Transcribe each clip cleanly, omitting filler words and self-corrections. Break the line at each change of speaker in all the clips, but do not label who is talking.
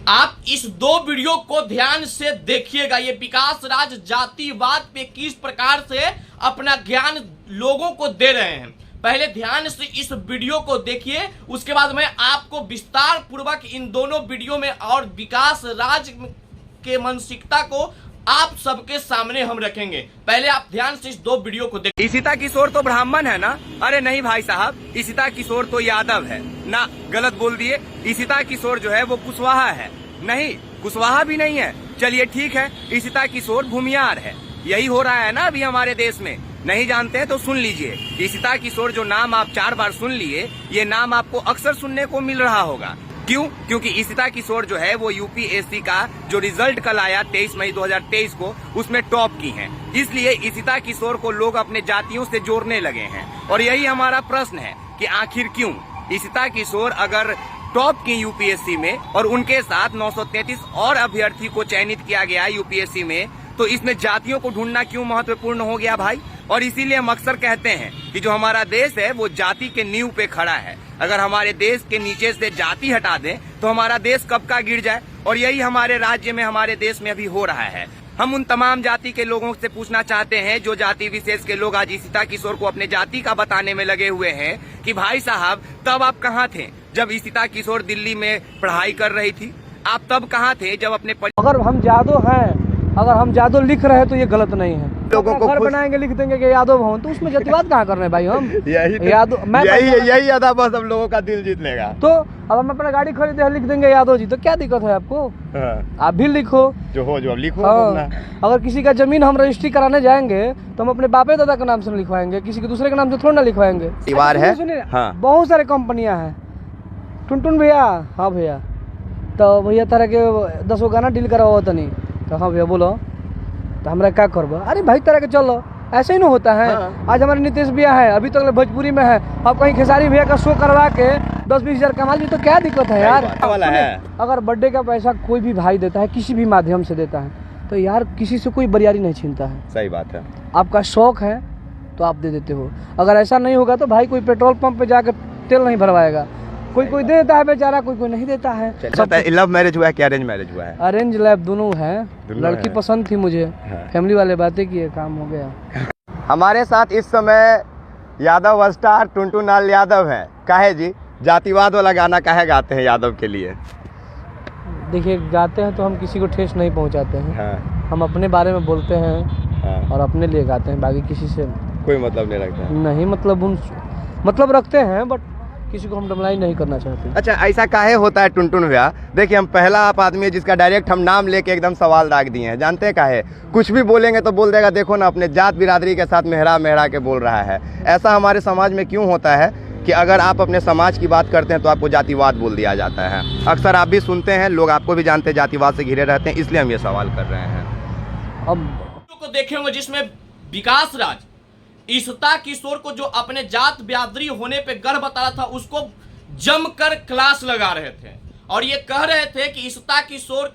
आप इस दो वीडियो को ध्यान से देखिएगा। ये विकास राज जातिवाद पे किस प्रकार से अपना ज्ञान लोगों को दे रहे हैं। पहले ध्यान से इस वीडियो को देखिए, उसके बाद मैं आपको विस्तार पूर्वक इन दोनों वीडियो में और विकास राज के मानसिकता को आप सबके सामने हम रखेंगे। पहले आप ध्यान से इस दो वीडियो को देखिए।
ईशिता किशोर तो ब्राह्मण है ना? अरे नहीं भाई साहब, ईशिता किशोर तो यादव है ना, गलत बोल दिए। ईशिता किशोर जो है वो कुशवाहा है। नहीं, कुशवाहा भी नहीं है। चलिए ठीक है, ईशिता किशोर भूमियार है। यही हो रहा है ना अभी हमारे देश में। नहीं जानते हैं तो सुन लीजिए। ईशिता किशोर जो नाम आप 4 बार सुन लिए, ये नाम आपको अक्सर सुनने को मिल रहा होगा। क्यों? क्योंकि ईशिता किशोर जो है वो यूपीएससी का जो रिजल्ट कल आया 23 मई 2023 को, उसमें टॉप की हैं। इसलिए ईशिता किशोर को लोग अपने जातियों से जोड़ने लगे हैं। और यही हमारा प्रश्न है कि आखिर क्यों ईशिता किशोर अगर टॉप की यूपीएससी में और उनके साथ 933 और अभ्यर्थी को चयनित किया गया यूपीएससी में, तो इसमें जातियों को ढूंढना क्यों महत्वपूर्ण हो गया भाई? और इसीलिए हम अक्सर कहते हैं कि जो हमारा देश है वो जाति के नींव पे खड़ा है। अगर हमारे देश के नीचे से जाति हटा दें तो हमारा देश कब का गिर जाए। और यही हमारे राज्य में, हमारे देश में अभी हो रहा है। हम उन तमाम जाति के लोगों से पूछना चाहते हैं, जो जाति विशेष के लोग आज ईशिता किशोर को अपने जाति का बताने में लगे हुए हैं, कि भाई साहब तब आप कहाँ थे जब ईशिता किशोर दिल्ली में पढ़ाई कर रही थी? आप तब कहाँ थे जब अपने
अगर हम जादव हैं, अगर हम जादव लिख रहे हैं तो ये गलत नहीं है।
लोगों को
घर बनाएंगे, लिख देंगे कि यादव हूँ, तो उसमें जातिवाद कहाँ कर रहे हैं भाई हम?
यही अदा बस हम लोगों का दिल जीत लेगा।
तो अब हम अपना गाड़ी खरीदे हैं, लिख देंगे यादव जी, तो क्या दिक्कत है आपको? आप भी लिखो,
जो लिखो।
अगर किसी का जमीन हम रजिस्ट्री कराने जाएंगे तो हम अपने बापे दादा के नाम से लिखवाएंगे, किसी के दूसरे के नाम से थोड़ा ना लिखवाएंगे।
परिवार है।
सुनिए, बहुत सारे कंपनियां हैं। टुनटुन भैया, हाँ भैया, तो भैया तरह के 10 गाना डील कराओ तो नहीं, तो हाँ भैया बोलो, तो हमरा क्या करबो? अरे भाई तरह के चलो, ऐसे ही ना होता है। आज हमारे नीतीश भैया है, अभी तक भोजपुरी में है, अब कहीं खेसारी भैया का शो करवा के 10-20 हजार कमा ली तो क्या दिक्कत है यार? अगर बर्थडे का पैसा कोई भी भाई देता है, किसी भी माध्यम से देता है, तो यार किसी से कोई बरियारी नहीं छीनता है।
सही बात है। आपका
आपका शौक है तो आप दे देते हो। अगर ऐसा नहीं होगा तो भाई कोई पेट्रोल पंप पे जाकर तेल नहीं भरवाएगा। कोई दे देता है बेचारा, कोई नहीं देता है।
लव मैरिज हुआ है कि अरेंज मैरिज हुआ है?
अरेंज लव दोनों है। लड़की पसंद थी मुझे, फैमिली वाले बातें किए, काम हो गया।
हमारे साथ इस समय यादव स्टार टुनटुन लाल यादव है। काहे जी जातिवाद वाला गाना काहे गाते हैं यादव के लिए?
देखिए, गाते हैं तो हम किसी को ठेस नहीं पहुंचाते हैं। हम अपने बारे में बोलते हैं और अपने लिए गाते हैं, बाकी किसी से
कोई मतलब नहीं रखते हैं।
नहीं, मतलब रखते हैं, बट किसी को हम डमलाई नहीं करना चाहते।
अच्छा, ऐसा काहे होता है टुनटुन भैया? देखिए, हम पहला आप आदमी है जिसका डायरेक्ट हम नाम लेके एकदम सवाल दाग दिए हैं। जानते हैं काहे? कुछ भी बोलेंगे तो बोल देगा देखो ना, अपने जात बिरादरी के साथ मेहरा के बोल रहा है। ऐसा हमारे समाज में क्यों होता है कि अगर आप अपने समाज की बात करते हैं तो आपको जातिवाद बोल दिया जाता है? अक्सर आप भी सुनते हैं, लोग आपको भी जानते हैं, जातिवाद से घिरे रहते हैं, इसलिए हम ये सवाल कर रहे हैं।
अब
को देखेंगे जिसमें विकास राज ईशिता किशोर को, जो अपने जात बिरादरी होने पे गर्व बता रहा था, उसको जमकर क्लास लगा रहे थे और ये कह रहे थे कि ईशिता किशोर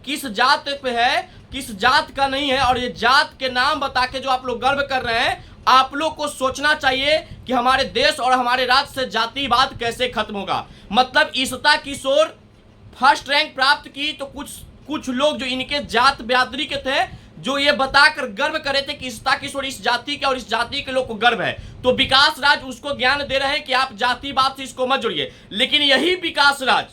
किस जात पे है, किस जात का नहीं है। और ये जात के नाम बता के जो आप लोग गर्व कर रहे हैं, आप लोग को सोचना चाहिए कि हमारे देश और हमारे राज्य से जातिवाद कैसे खत्म होगा। मतलब ईशिता किशोर फर्स्ट रैंक प्राप्त की तो कुछ लोग जो इनके जात बिरादरी के थे, जो ये बताकर गर्व करे थे कि ईशिता किशोर इस जाति के और इस जाति के लोग को गर्व है, तो विकास राज उसको ज्ञान दे रहे हैं कि आप जातिवाद से इसको मत जोड़िए। लेकिन यही विकास राज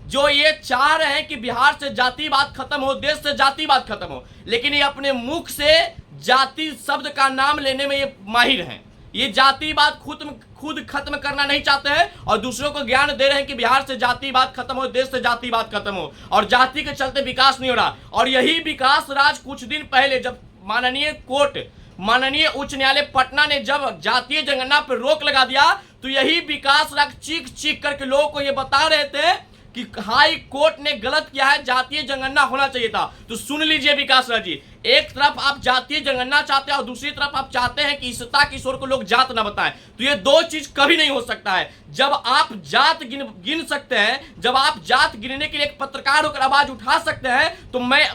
जो ये चाह रहे हैं कि बिहार से जातिवाद खत्म हो, देश से जातिवाद खत्म हो, लेकिन ये अपने मुख से जाति शब्द का नाम लेने में ये माहिर हैं। ये जातिवाद खुद खत्म करना नहीं चाहते हैं और दूसरों को ज्ञान दे रहे हैं कि बिहार से जातिवाद खत्म हो, देश से जातिवाद खत्म हो, और जाति के चलते विकास नहीं हो रहा। और यही विकास राज कुछ दिन पहले जब माननीय उच्च न्यायालय पटना ने जब जातीय जनगणना पर रोक लगा दिया, तो यही विकास राज चीख करके लोगों को ये बता रहे थे कि हाई कोर्ट ने गलत किया है, जातीय जनगणना होना चाहिए था। तो सुन लीजिए विकास राज जी, एक तरफ आप जातीय जनगणना चाहते हैं और दूसरी तरफ आप चाहते हैं कि ईशिता किशोर को लोग जात ना बताएं, तो ये दो चीज कभी नहीं हो सकता है। जब आप जात गिन सकते हैं, जब आप जात गिनने के लिए एक पत्रकार होकर आवाज उठा सकते हैं, तो मैं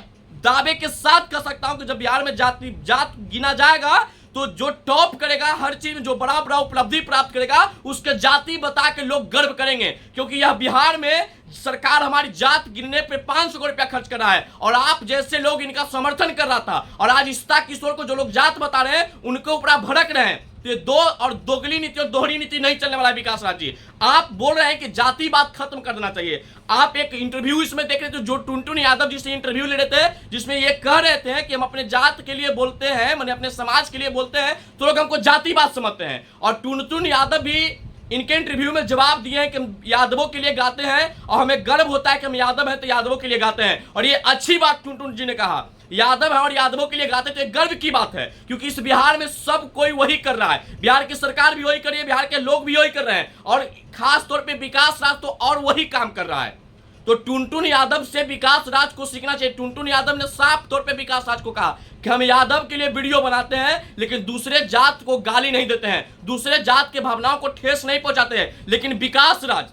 दावे के साथ कह सकता हूं कि जब बिहार में जात गिना जाएगा तो जो टॉप करेगा हर चीज में, जो बड़ा बड़ा उपलब्धि प्राप्त करेगा, उसके जाति बता के लोग गर्व करेंगे। क्योंकि यह बिहार में सरकार हमारी जात गिनने पे 500 करोड़ रुपया खर्च कर रहा है और आप जैसे लोग इनका समर्थन कर रहा था, और आज इशिता किशोर को जो लोग जात बता रहे हैं उनके ऊपर आप भड़क रहे हैं। तो ये दो और दोगली नीति और दोहरी नीति नहीं चलने वाला है। विकास राज जी, आप बोल रहे हैं कि जातिवाद खत्म कर देना चाहिए। आप एक इंटरव्यू इसमें देख रहे थे जो टुनटुन यादव जी से इंटरव्यू ले रहे थे, जिसमें ये कह रहे थे कि हम अपने जात के लिए बोलते हैं, माने अपने समाज के लिए बोलते हैं, तो लोग हमको जातिवाद समझते हैं। और टुनटुन यादव भी इनके इंटरव्यू में जवाब दिए हैं कि हम यादवों के लिए गाते हैं और हमें गर्व होता है कि हम यादव हैं तो यादवों के लिए गाते हैं। और ये अच्छी बात टुनटुन जी ने कहा, यादव है और यादवों के लिए गाते तो एक गर्व की बात है, क्योंकि इस बिहार में सब कोई वही कर रहा है। बिहार की सरकार भी वही कर रही है, बिहार के लोग भी वही कर रहे हैं, और खास तौर पे विकास राज तो और वही काम कर रहा है। तो टुनटुन यादव से विकास राज को सीखना चाहिए। टुनटुन यादव ने साफ तौर पे विकास राज को कहा कि हम यादव के लिए वीडियो बनाते हैं, लेकिन दूसरे जात को गाली नहीं देते हैं, दूसरे जात के भावनाओं को ठेस नहीं पहुंचाते हैं। लेकिन विकास राज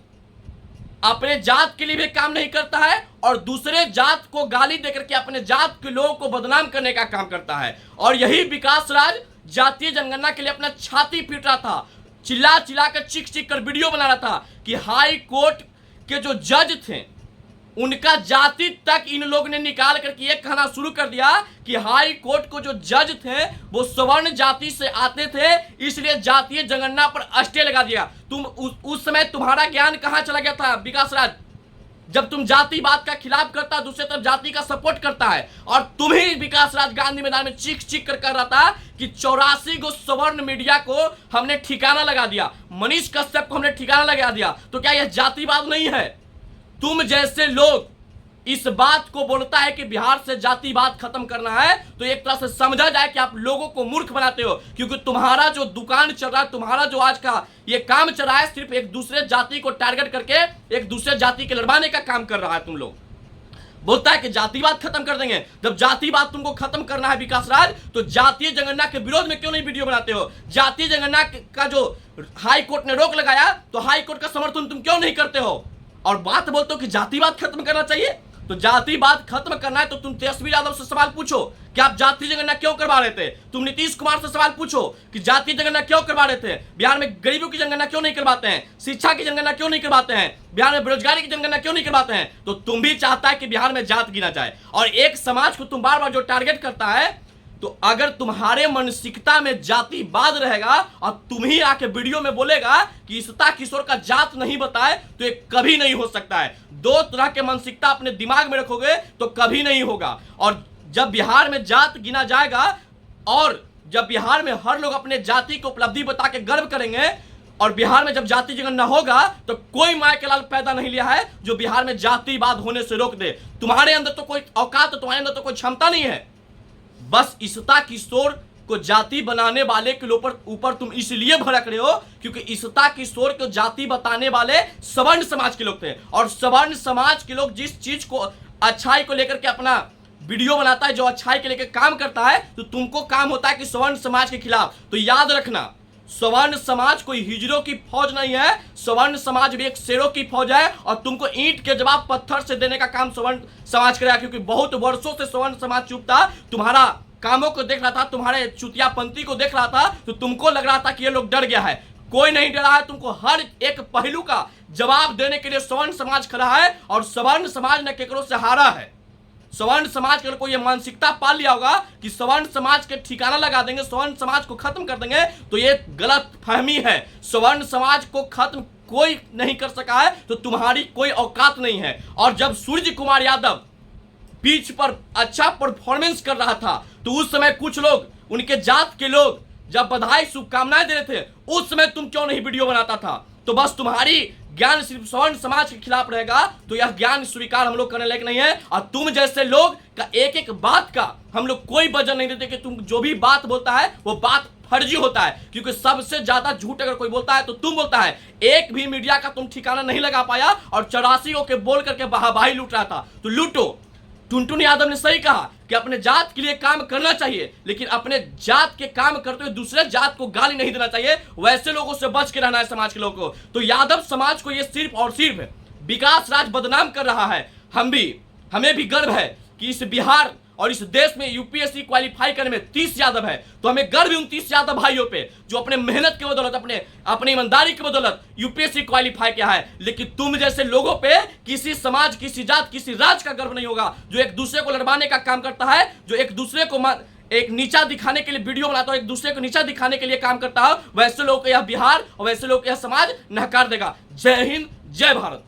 अपने जात के लिए भी काम नहीं करता है और दूसरे जात को गाली देकर के अपने जात के लोगों को बदनाम करने का काम करता है। और यही विकास राज जातीय जनगणना के लिए अपना छाती पीट रहा था, चिल्ला चिल्ला कर चीख चीख कर वीडियो बना रहा था कि हाई कोर्ट के जो जज थे उनका जाति तक इन लोग ने निकाल करके ये कहना शुरू कर दिया कि हाई कोर्ट को जो जज थे वो सवर्ण जाति से आते थे, इसलिए जातीय जनगणना पर स्टे लगा दिया। तुम उस समय तुम्हारा ज्ञान कहां चला गया था विकास राज, जब तुम जातिवाद का खिलाफ करता, दूसरे तरफ जाति का सपोर्ट करता है। और तुम ही विकास राज गांधी मैदान में चीख चीख कर रहा था कि 84 गो सवर्ण मीडिया को हमने ठिकाना लगा दिया, मनीष कश्यप को हमने ठिकाना लगा दिया। तो क्या यह जातिवाद नहीं है? तुम जैसे लोग इस बात को बोलता है कि बिहार से जातिवाद खत्म करना है, तो एक तरह से समझा जाए कि आप लोगों को मूर्ख बनाते हो, क्योंकि तुम्हारा जो दुकान चल रहा है, तुम्हारा जो आज का ये काम चल रहा है, सिर्फ एक दूसरे जाति को टारगेट करके एक दूसरे जाति के लड़वाने का काम कर रहा है। तुम लोग बोलता है कि जातिवाद खत्म कर देंगे। जब जातिवाद तुमको खत्म करना है विकास राज, तो जातीय जनगणना के विरोध में क्यों नहीं वीडियो बनाते हो? जातीय जनगणना का जो हाई कोर्ट ने रोक लगाया, तो हाई कोर्ट का समर्थन तुम क्यों नहीं करते हो? और बात बोलते हो कि जातिवाद खत्म करना चाहिए। तो जातिवाद खत्म करना है तो तुम तेजस्वी यादव से सवाल पूछो कि आप जातीय जनगणना क्यों करवा रहे थे। तुम नीतीश कुमार से सवाल पूछो कि जातीय जनगणना क्यों करवा रहे थे। बिहार में गरीबों की जनगणना क्यों नहीं करवाते हैं, शिक्षा की जनगणना क्यों नहीं करवाते हैं, बिहार में बेरोजगारी की जनगणना क्यों नहीं करवाते हैं। तो तुम भी चाहता है कि बिहार में जात गिना जाए, और एक समाज को तुम बार बार जो टारगेट करता है, तो अगर तुम्हारे मानसिकता में जातिवाद रहेगा और तुम ही आके वीडियो में बोलेगा कि इशिता किशोर का जात नहीं बताए, तो ये कभी नहीं हो सकता है। दो तरह के मानसिकता अपने दिमाग में रखोगे तो कभी नहीं होगा। और जब बिहार में जात गिना जाएगा और जब बिहार में हर लोग अपने जाति को उपलब्धि बता के गर्व करेंगे, और बिहार में जब जाति जनगणना होगा, तो कोई माय के लाल पैदा नहीं लिया है जो बिहार में जातिवाद होने से रोक दे। तुम्हारे अंदर तो कोई औकात, तुम्हारे अंदर तो कोई क्षमता नहीं है। बस इशिता किशोर को जाति बनाने वाले के ऊपर तुम इसलिए भड़क रहे हो क्योंकि इशिता किशोर को जाति बताने वाले सवर्ण समाज के लोग थे, और सवर्ण समाज के लोग जिस चीज को अच्छाई को लेकर के अपना वीडियो बनाता है, जो अच्छाई के लेकर काम करता है, तो तुमको काम होता है कि सवर्ण समाज के खिलाफ। तो याद रखना, सवर्ण समाज कोई हिजड़ों की फौज नहीं है, सवर्ण समाज भी एक शेरों की फौज है, और तुमको ईंट के जवाब पत्थर से देने का काम सवर्ण समाज करेगा। क्योंकि बहुत वर्षों से सवर्ण समाज चुप था, तुम्हारा कामों को देख रहा था, तुम्हारे चुतियापंथी को देख रहा था, तो तुमको लग रहा था कि ये लोग डर गया है। कोई नहीं डरा है। तुमको हर एक पहलू का जवाब देने के लिए सवर्ण समाज खड़ा है, और सवर्ण समाज ने केकरों से हारा है। सवर्ण समाज के को ये मानसिकता पाल लिया होगा कि सवर्ण समाज के ठिकाना लगा देंगे, सवर्ण समाज को खत्म कर देंगे, तो ये गलत फहमी है। सवर्ण समाज को खत्म कोई नहीं कर सका है, तो तुम्हारी कोई औकात नहीं है। और जब सूर्य कुमार यादव पिच पर अच्छा परफॉर्मेंस कर रहा था, तो उस समय कुछ लोग, उनके जात के लोग जब बधाई शुभकामनाएं दे रहे थे, उस समय तुम क्यों नहीं वीडियो बनाता था? तो बस तुम्हारी ज्ञान सिर्फ सवर्ण समाज के खिलाफ रहेगा, तो यह ज्ञान स्वीकार हम लोग करने लायक नहीं है। और तुम जैसे लोग का एक एक बात का हम लोग कोई वजन नहीं देते कि तुम जो भी बात बोलता है वो बात फर्जी होता है, क्योंकि सबसे ज्यादा झूठ अगर कोई बोलता है तो तुम बोलता है। एक भी मीडिया का तुम ठिकाना नहीं लगा पाया, और 84 के बोल करके वाहवाही लूट रहा था। तो लूटो। टुनटुन यादव ने सही कहा कि अपने जात के लिए काम करना चाहिए, लेकिन अपने जात के काम करते हुए दूसरे जात को गाली नहीं देना चाहिए। वैसे लोगों से बच के रहना है समाज के लोगों को। तो यादव समाज को ये सिर्फ और सिर्फ विकास राज बदनाम कर रहा है। हमें भी गर्व है कि इस बिहार और इस देश में यूपीएससी क्वालिफाई करने में 30 यादव है, तो हमें गर्व है उन 30 यादव भाइयों पे जो अपने मेहनत की बदौलत, अपने ईमानदारी की बदौलत यूपीएससी क्वालिफाई किया है। लेकिन तुम जैसे लोगों पे किसी समाज, किसी जात, किसी राज्य का गर्व नहीं होगा, जो एक दूसरे को लड़वाने का काम करता है, जो एक दूसरे को एक नीचा दिखाने के लिए वीडियो बनाता है, एक दूसरे को नीचा दिखाने के लिए काम करता है, वैसे लोग को यह बिहार और वैसे लोग को यह समाज नकार देगा। जय हिंद, जय भारत।